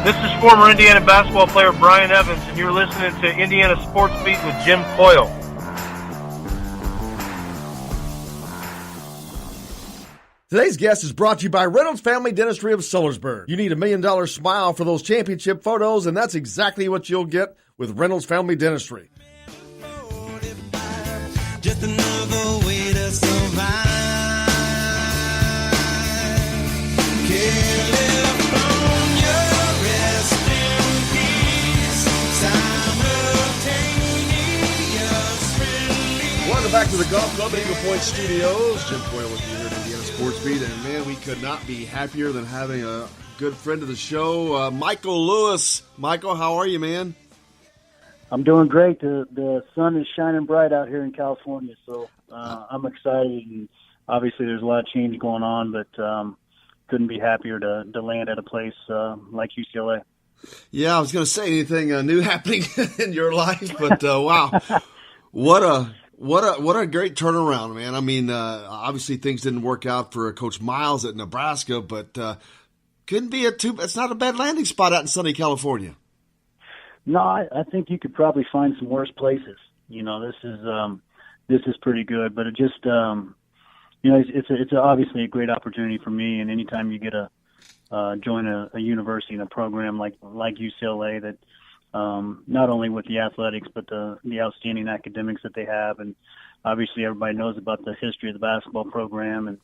This is former Indiana basketball player Brian Evans, and you're listening to Indiana Sports Beat with Jim Coyle. Today's guest is brought to you by Reynolds Family Dentistry of Sellersburg. You need $1 million smile for those championship photos, and that's exactly what you'll get with Reynolds Family Dentistry. Just another way to survive. Welcome back to the Golf Club at Eagle Point Studios. Jim Coyle with you here at Indiana Sports Beat, and man, we could not be happier than having a good friend of the show, Michael Lewis. Michael, how are you, man? I'm doing great. The sun is shining bright out here in California, so I'm excited. And obviously, there's a lot of change going on, but couldn't be happier to land at a place like UCLA. Yeah, I was going to say anything new happening in your life, but wow, what a great turnaround, man. I mean, obviously things didn't work out for Coach Miles at Nebraska, but couldn't be it's not a bad landing spot out in sunny California. No, I think you could probably find some worse places. You know, this is pretty good, but it just it's obviously a great opportunity for me. And anytime you get join a university and a program like UCLA that not only with the athletics but the outstanding academics that they have, and obviously everybody knows about the history of the basketball program and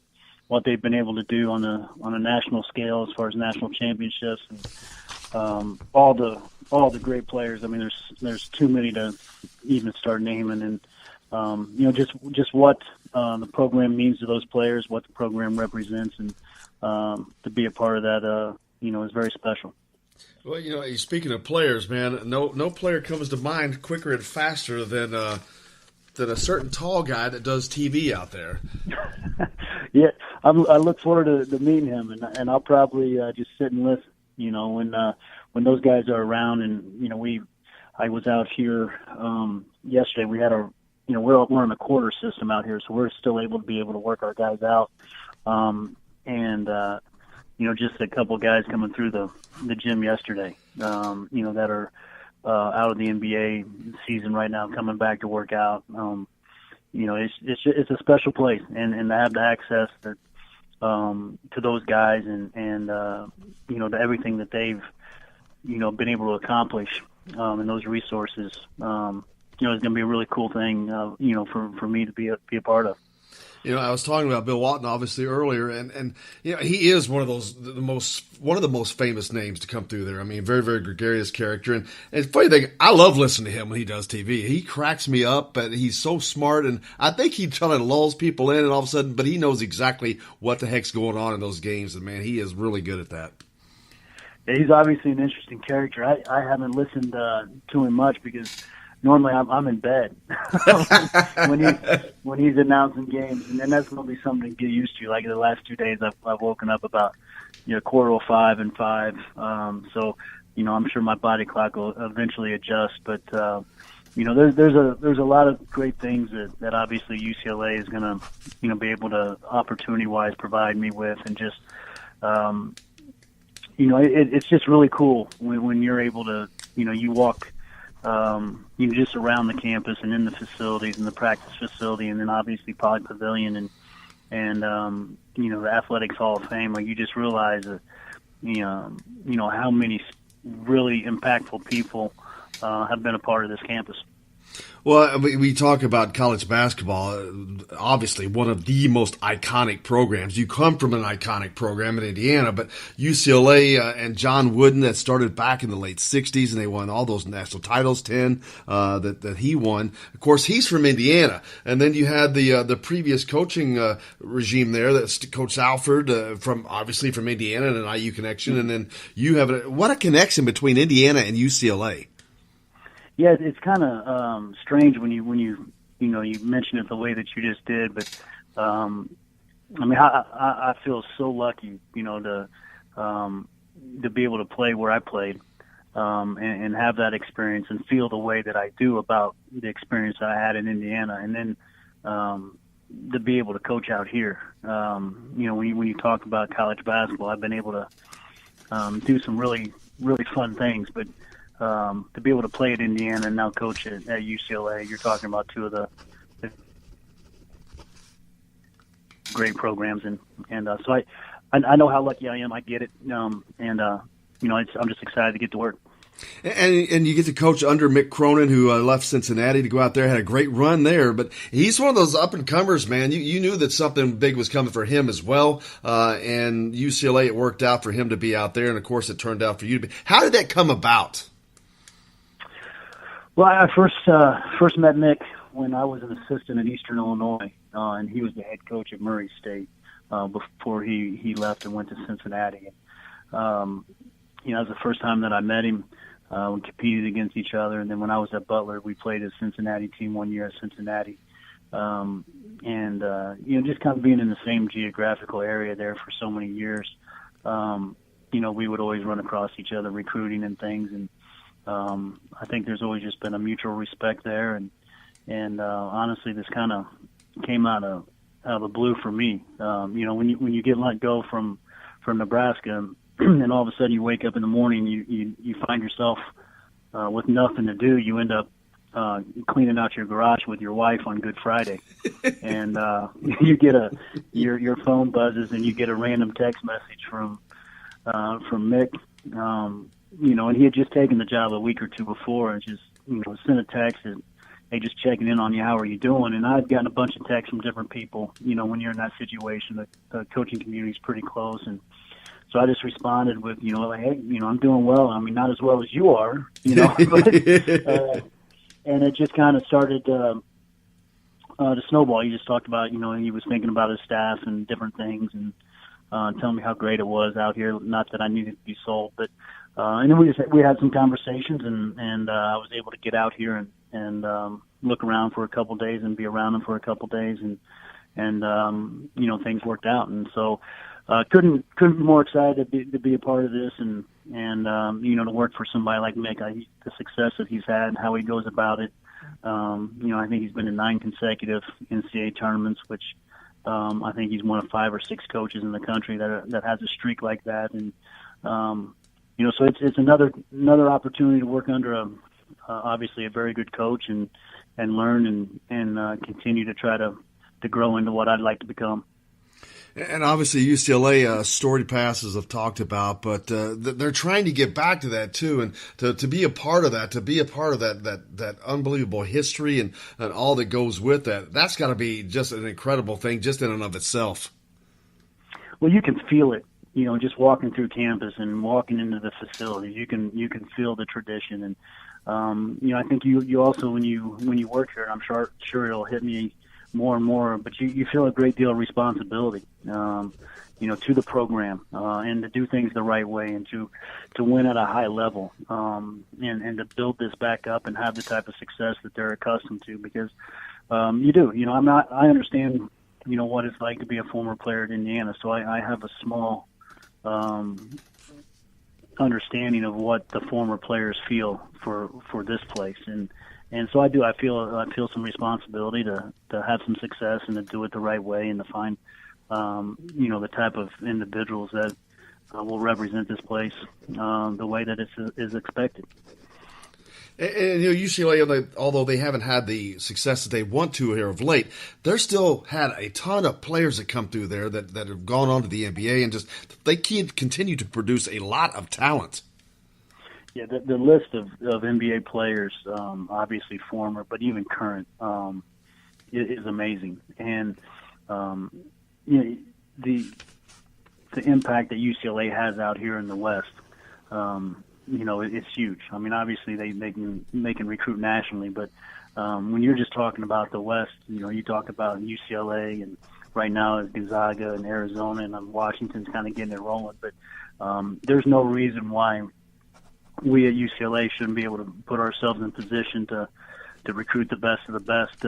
what they've been able to do on a national scale as far as national championships and all the great players. I mean, there's too many to even start naming, and just what the program means to those players, what the program represents, and to be a part of that, is very special. Well, speaking of players, man, no player comes to mind quicker and faster than a certain tall guy that does TV out there. Yeah, I look forward to meeting him, and I'll probably just sit and listen. When those guys are around, and I was out here yesterday. We had we're on a quarter system out here, so we're still able to work our guys out, just a couple guys coming through the gym yesterday, that are out of the NBA season right now, coming back to work out. It's a special place, and to have the access to those guys and to everything that they've been able to accomplish, and those resources, is going to be a really cool thing, for me to be a part of. I was talking about Bill Walton obviously earlier, and he is one of the most famous names to come through there. I mean, very, very gregarious character, and it's funny thing, I love listening to him when he does TV. He cracks me up, but he's so smart, and I think he kind of lulls people in, and all of a sudden, but he knows exactly what the heck's going on in those games, and man, he is really good at that. Yeah, he's obviously an interesting character. I haven't listened to him much because normally I'm in bed when he's announcing games, and then that's going to be something to get used to. Like the last 2 days, I've woken up about 4:05 and 5. So I'm sure my body clock will eventually adjust. But there's a lot of great things that obviously UCLA is going to be able to opportunity wise provide me with, and just it's just really cool when you're able to you walk. Just around the campus and in the facilities and the practice facility, and then obviously Poly Pavilion and the Athletics Hall of Fame. Like, you just realize that how many really impactful people have been a part of this campus. Well, we talk about college basketball, obviously one of the most iconic programs. You come from an iconic program in Indiana, but UCLA and John Wooden, that started back in the late 60s, and they won all those national titles, 10 that he won. Of course, he's from Indiana. And then you had the previous coaching regime there, that's Coach Alford, from Indiana, and an IU connection. And then you have what a connection between Indiana and UCLA. Yeah, it's kind of strange when you mention it the way that you just did, but I feel so lucky, to be able to play where I played, and have that experience and feel the way that I do about the experience that I had in Indiana, and then to be able to coach out here. When you talk about college basketball, I've been able to do some really really fun things. But to be able to play at Indiana and now coach at UCLA, you're talking about two of the great programs, and so I know how lucky I am. I get it, I'm just excited to get to work. And you get to coach under Mick Cronin, who left Cincinnati to go out there, had a great run there. But he's one of those up-and-comers, man. You knew that something big was coming for him as well. And UCLA, it worked out for him to be out there. And, of course, it turned out for you to be. How did that come about? Well, I first met Mick when I was an assistant at Eastern Illinois, and he was the head coach at Murray State before he left and went to Cincinnati. It was the first time that I met him. We competed against each other, and then when I was at Butler, we played a Cincinnati team one year at Cincinnati. Just kind of being in the same geographical area there for so many years, we would always run across each other recruiting and things, and I think there's always just been a mutual respect there, and honestly, this kind of came out of the blue for me. When you get let go from Nebraska, and all of a sudden you wake up in the morning, you find yourself with nothing to do. You end up cleaning out your garage with your wife on Good Friday, and you get your phone buzzes, and you get a random text message from Mick. And he had just taken the job a week or two before, and just sent a text and, hey, just checking in on you. How are you doing? And I'd gotten a bunch of texts from different people. When you're in that situation, the coaching community is pretty close, and so I just responded with, like, hey, I'm doing well. I mean, not as well as you are, but, and it just kind of started to snowball. He just talked about, he was thinking about his staff and different things, and telling me how great it was out here. Not that I needed to be sold, but and then we had some conversations, and I was able to get out here and look around for a couple of days and be around him for a couple of days, and things worked out, and so. Couldn't be more excited to be a part of this, and to work for somebody like Mick. The success that he's had and how he goes about it. I think he's been in 9 consecutive NCAA tournaments, which I think he's one of 5 or 6 coaches in the country that has a streak like that. And so it's another opportunity to work under obviously a very good coach and learn and continue to try to grow into what I'd like to become. And obviously UCLA storied passes have talked about, but they're trying to get back to that too, and to be a part of that, that unbelievable history and all that goes with that. That's got to be just an incredible thing, just in and of itself. Well, you can feel it, just walking through campus and walking into the facilities. You can feel the tradition, and I think you also when you work here, and I'm sure it'll hit me more and more, but you feel a great deal of responsibility, to the program, and to do things the right way, and to win at a high level, and to build this back up and have the type of success that they're accustomed to, because you do. I understand, what it's like to be a former player at Indiana, so I have a small understanding of what the former players feel for this place, and so I do. I feel some responsibility to have some success and to do it the right way, and to find, the type of individuals that will represent this place the way that it is expected. And UCLA, although they haven't had the success that they want to here of late, they're still had a ton of players that come through there that have gone on to the NBA, and just they continue to produce a lot of talent. Yeah, the list of NBA players, obviously former, but even current, is amazing. And the impact that UCLA has out here in the West, it's huge. I mean, obviously they can recruit nationally, but when you're just talking about the West, you talk about UCLA, and right now it's Gonzaga and Arizona, and Washington's kind of getting it rolling. But there's no reason why we at UCLA shouldn't be able to put ourselves in position to recruit the best of the best,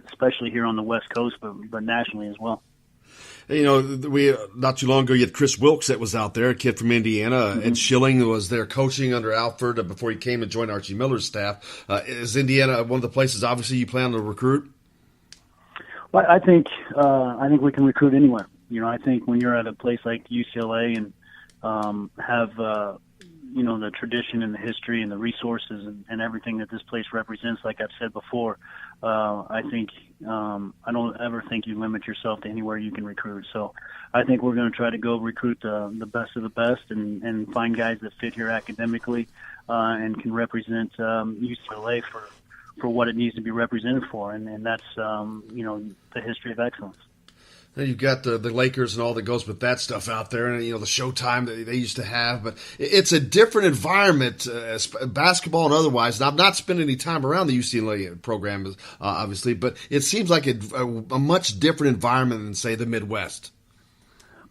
especially here on the West Coast, but nationally as well. We not too long ago, you had Chris Wilkes that was out there, a kid from Indiana. Mm-hmm. Ed Schilling was there coaching under Alford before he came and joined Archie Miller's staff. Is Indiana one of the places, obviously, you plan to recruit? Well, I think we can recruit anywhere. I think when you're at a place like UCLA and have the tradition and the history and the resources and everything that this place represents. Like I've said before, I think I don't ever think you limit yourself to anywhere you can recruit. So I think we're going to try to go recruit the best of the best and find guys that fit here academically and can represent UCLA for what it needs to be represented for, and that's the history of excellence. And you've got the Lakers and all that goes with that stuff out there, and the Showtime that they used to have. But it's a different environment, basketball and otherwise. And I've not spent any time around the UCLA program, obviously, but it seems like a much different environment than, say, the Midwest.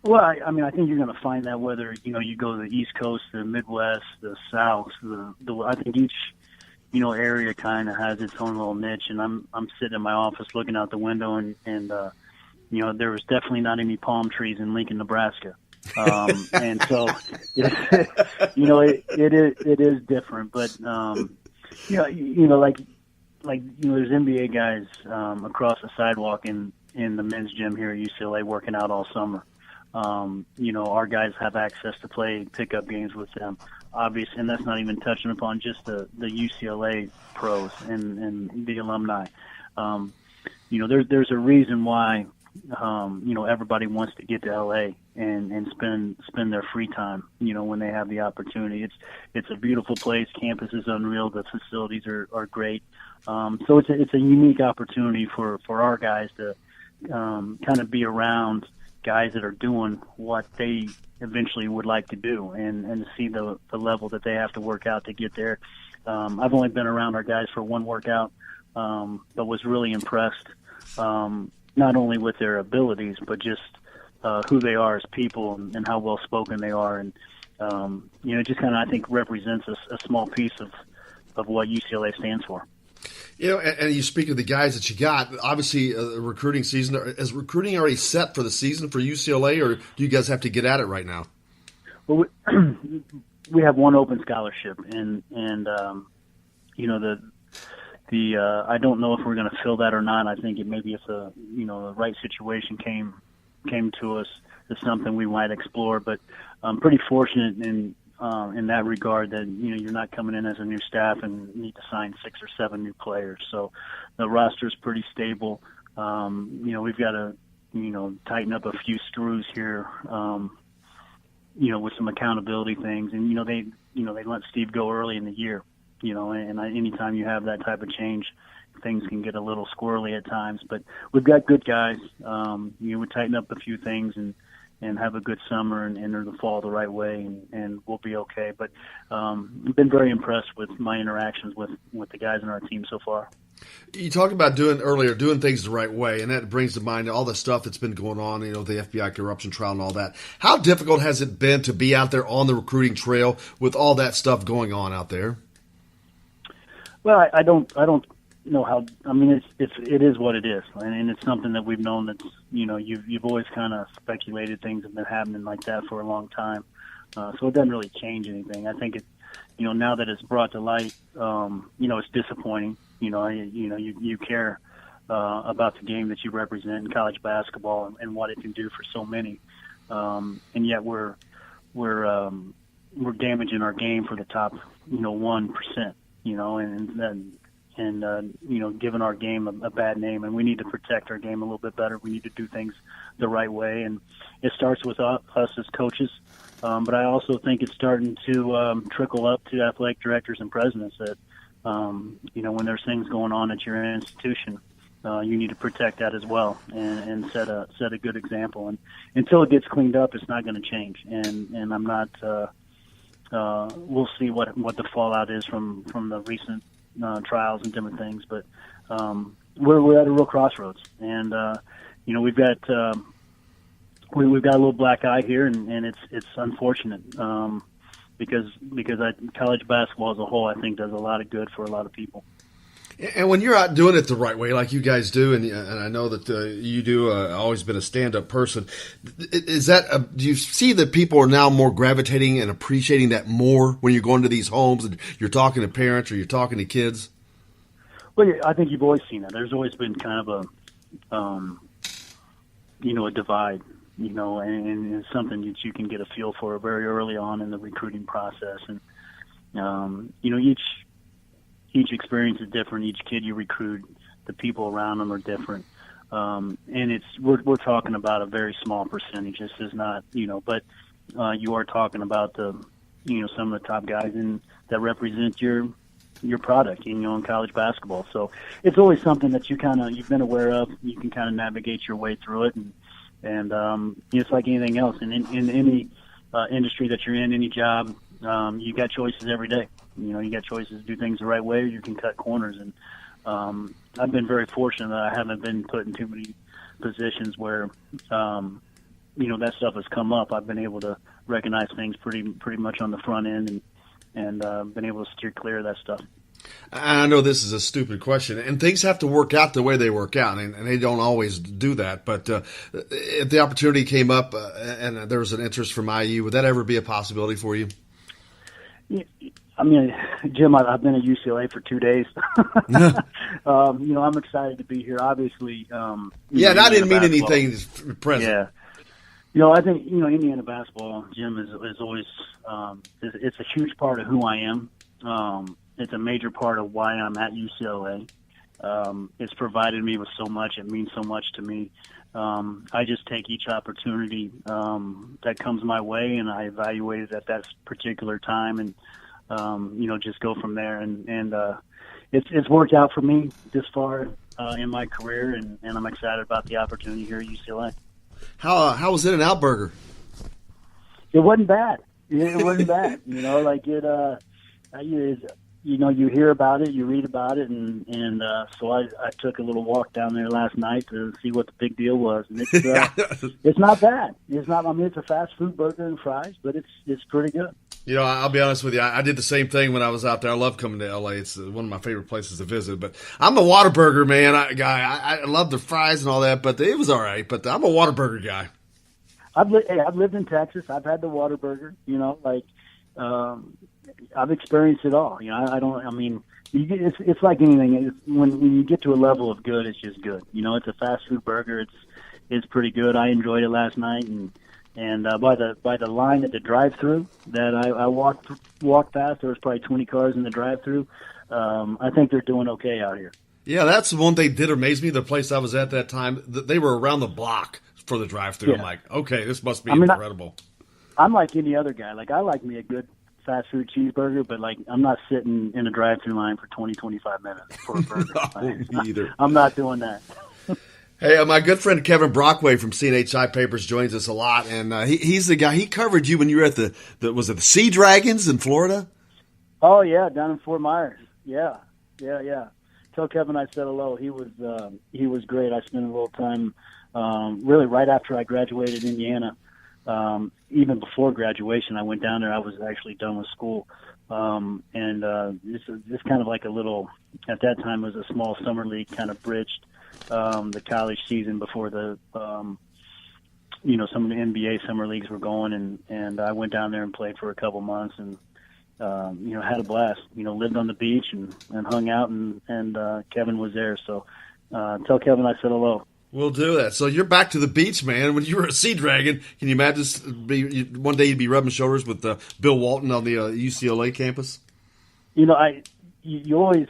Well, I mean, I think you're going to find that whether you go to the East Coast, the Midwest, the South. I think each area kind of has its own little niche. And I'm sitting in my office looking out the window and there was definitely not any palm trees in Lincoln, Nebraska. And so, it is different, but, there's NBA guys, across the sidewalk in the men's gym here at UCLA working out all summer. Our guys have access to play pickup games with them, obviously, and that's not even touching upon just the UCLA pros and the alumni. There's a reason why, everybody wants to get to LA and spend their free time, when they have the opportunity. It's a beautiful place. Campus is unreal. The facilities are great. So it's a unique opportunity for our guys to kind of be around guys that are doing what they eventually would like to do and to see the level that they have to work out to get there. I've only been around our guys for one workout, but was really impressed, not only with their abilities, but just who they are as people and how well spoken they are. And, it just kind of, I think, represents a small piece of what UCLA stands for. And you speak of the guys that you got. Obviously, recruiting season. Is recruiting already set for the season for UCLA, or do you guys have to get at it right now? Well, we have one open scholarship, and I don't know if we're going to fill that or not. I think maybe if the right situation came to us, it's something we might explore. But I'm pretty fortunate in that regard that you're not coming in as a new staff and need to sign 6 or 7 new players. So the roster is pretty stable. We've got to tighten up a few screws here. With some accountability things, and they let Steve go early in the year. Anytime you have that type of change, things can get a little squirrely at times. But we've got good guys. We tighten up a few things and have a good summer and enter the fall the right way, and we'll be okay. But I've been very impressed with my interactions with the guys in our team so far. You talked about doing things the right way, and that brings to mind all the stuff that's been going on, the FBI corruption trial and all that. How difficult has it been to be out there on the recruiting trail with all that stuff going on out there? Well, I don't know how. I mean, it is what it is, and it's something that we've known that you've always kind of speculated things have been happening like that for a long time. So it doesn't really change anything. I think it, now that it's brought to light, it's disappointing. You care about the game that you represent in college basketball and what it can do for so many, and yet we're damaging our game for the top 1%. And giving our game a bad name, and we need to protect our game a little bit better. We need to do things the right way, and it starts with us as coaches. But I also think it's starting to trickle up to athletic directors and presidents that, when there's things going on at your institution, you need to protect that as well and set a good example. And until it gets cleaned up, it's not going to change. And I'm not. We'll see what the fallout is from the recent trials and different things, but we're at a real crossroads, and we've got we've got a little black eye here, and it's unfortunate because college basketball as a whole, I think, does a lot of good for a lot of people. And when you're out doing it the right way, like you guys do, and I know that you do, always been a stand-up person, is that do you see that people are now more gravitating and appreciating that more when you're going to these homes and you're talking to parents or you're talking to kids? Well, yeah, I think you've always seen that. There's always been kind of a divide, and it's something that you can get a feel for very early on in the recruiting process. And each experience is different. Each kid you recruit, the people around them are different. And we're talking about a very small percentage. This is not, but you are talking about some of the top guys that represent your product, in college basketball. So it's always something that you've been aware of. You can kind of navigate your way through it, and it's like anything else. And in any industry that you're in, any job, you got choices every day. You got choices to do things the right way, or you can cut corners. And I've been very fortunate that I haven't been put in too many positions where that stuff has come up. I've been able to recognize things pretty much on the front end, and been able to steer clear of that stuff. I know this is a stupid question, and things have to work out the way they work out, and they don't always do that. But if the opportunity came up and there was an interest from IU, would that ever be a possibility for you? I mean, Jim, I've been at UCLA for 2 days. I'm excited to be here. Obviously, and I didn't mean anything present. Yeah. I think, Indiana basketball, Jim, is always, it's a huge part of who I am. It's a major part of why I'm at UCLA. It's provided me with so much. It means so much to me. I just take each opportunity that comes my way, and I evaluate it at that particular time, and just go from there. And it's worked out for me this far in my career, and I'm excited about the opportunity here at UCLA. How was In-N-Out Burger? It wasn't bad. It wasn't bad. You hear about it, you read about it, and so I took a little walk down there last night to see what the big deal was, and it's not bad. It's not. I mean, it's a fast food burger and fries, but it's pretty good. I'll be honest with you. I did the same thing when I was out there. I love coming to LA. It's one of my favorite places to visit. But I'm a Whataburger man. I love the fries and all that, but it was all right. But I'm a Whataburger guy. I've lived in Texas. I've had the Whataburger. I've experienced it all. It's like anything. When you get to a level of good, it's just good. It's a fast food burger. It's pretty good. I enjoyed it last night, and by the line at the drive-through that I walked past, there was probably 20 cars in the drive-through. I think they're doing okay out here. Yeah, that's the one thing that did amaze me. The place I was at that time, they were around the block for the drive-through. Yeah. I'm like, okay, this must be incredible. I'm like any other guy. Like, I like me a good fast food cheeseburger, but I'm not sitting in a drive-through line for 20-25 minutes for a burger. No, me either. I'm not doing that. Hey, my good friend Kevin Brockway from CNHI Papers joins us a lot, and he's the guy. He covered you when you were at was it the Sea Dragons in Florida? Oh yeah, down in Fort Myers. Yeah. Tell Kevin I said hello. He was great. I spent a little time really right after I graduated Indiana. Even before graduation, I went down there. I was actually done with school, and this kind of like a little. At that time, it was a small summer league, kind of bridged the college season before the some of the NBA summer leagues were going, and I went down there and played for a couple months, and had a blast. Lived on the beach and hung out, and Kevin was there. So tell Kevin I said hello. We'll do that. So you're back to the beach, man. When you were a Sea Dragon, can you imagine one day you'd be rubbing shoulders with Bill Walton on the UCLA campus? You always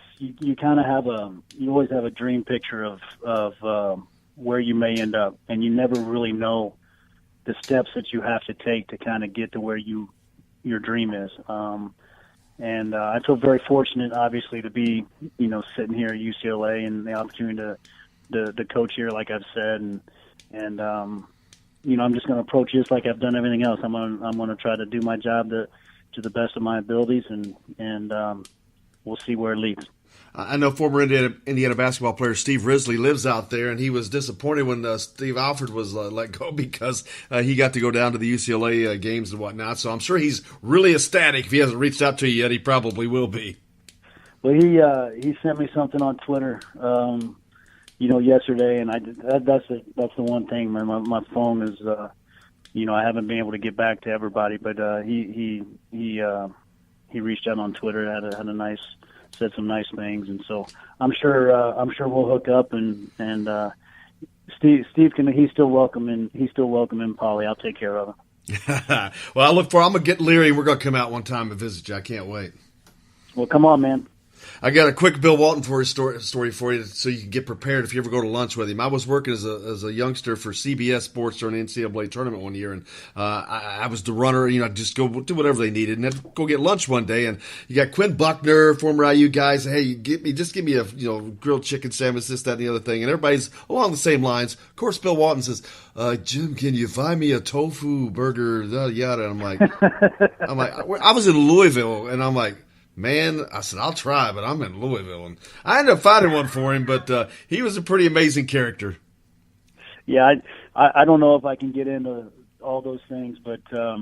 have a dream picture of where you may end up, and you never really know the steps that you have to take to kind of get to where your dream is. And I feel very fortunate, obviously, to be sitting here at UCLA and the opportunity to coach here, like I've said, and I'm just going to approach this like I've done everything else. I'm going to try to do my job to the best of my abilities, and we'll see where it leads. I know former Indiana basketball player Steve Risley lives out there, and he was disappointed when Steve Alford was let go because he got to go down to the UCLA games and whatnot. So I'm sure he's really ecstatic. If he hasn't reached out to you yet, he probably will be. Well, he sent me something on Twitter. Yesterday, and that's the one thing, man. My phone is, I haven't been able to get back to everybody, but he reached out on Twitter, said some nice things, and so I'm sure we'll hook up and Steve can. He's still welcome in Poly. I'll take care of him. Well, I'm going to get Leary, and we're going to come out one time and visit you. I can't wait. Well, come on, man. I got a quick Bill Walton story for you so you can get prepared if you ever go to lunch with him. I was working as a youngster for CBS Sports during the NCAA tournament one year, and I was the runner. I'd just go do whatever they needed, and I'd go get lunch one day. And you got Quinn Buckner, former IU guys. Hey, give me a grilled chicken sandwich, this, that, and the other thing. And everybody's along the same lines. Of course, Bill Walton says, Jim, can you find me a tofu burger? Yada yada. And I'm like, I was in Louisville, and I'm like, man, I said, I'll try, but I'm in Louisville. And I ended up finding one for him, but he was a pretty amazing character. Yeah, I don't know if I can get into all those things, but I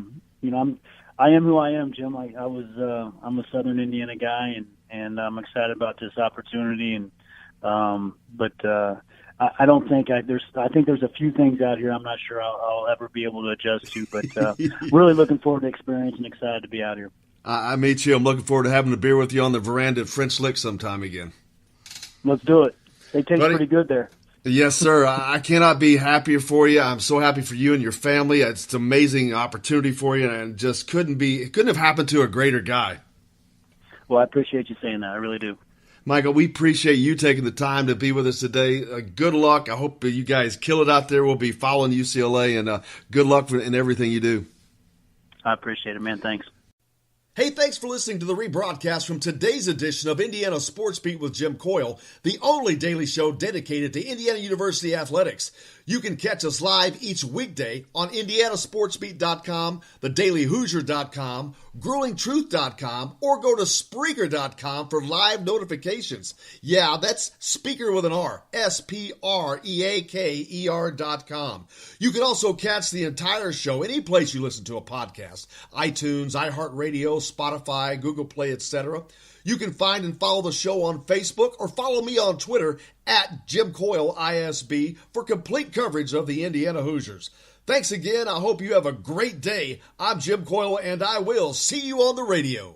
am who I am, Jim. I'm a Southern Indiana guy, and I'm excited about this opportunity. And I don't think I think there's a few things out here I'm not sure I'll ever be able to adjust to, but really looking forward to experience and excited to be out here. Me too. I'm looking forward to having a beer with you on the veranda at French Lick sometime again. Let's do it. They taste pretty good there. Yes, sir. I cannot be happier for you. I'm so happy for you and your family. It's an amazing opportunity for you, and just couldn't have happened to a greater guy. Well, I appreciate you saying that. I really do. Michael, we appreciate you taking the time to be with us today. Good luck. I hope you guys kill it out there. We'll be following UCLA, and good luck in everything you do. I appreciate it, man. Thanks. Hey, thanks for listening to the rebroadcast from today's edition of Indiana Sports Beat with Jim Coyle, the only daily show dedicated to Indiana University athletics. You can catch us live each weekday on IndianaSportsBeat.com, TheDailyHoosier.com, GruelingTruth.com, or go to Spreaker.com for live notifications. Yeah, that's Speaker with an R, SPREAKER.com. You can also catch the entire show any place you listen to a podcast, iTunes, iHeartRadio, Spotify, Google Play, etc. You can find and follow the show on Facebook or follow me on Twitter at Jim Coyle ISB for complete coverage of the Indiana Hoosiers. Thanks again. I hope you have a great day. I'm Jim Coyle, and I will see you on the radio.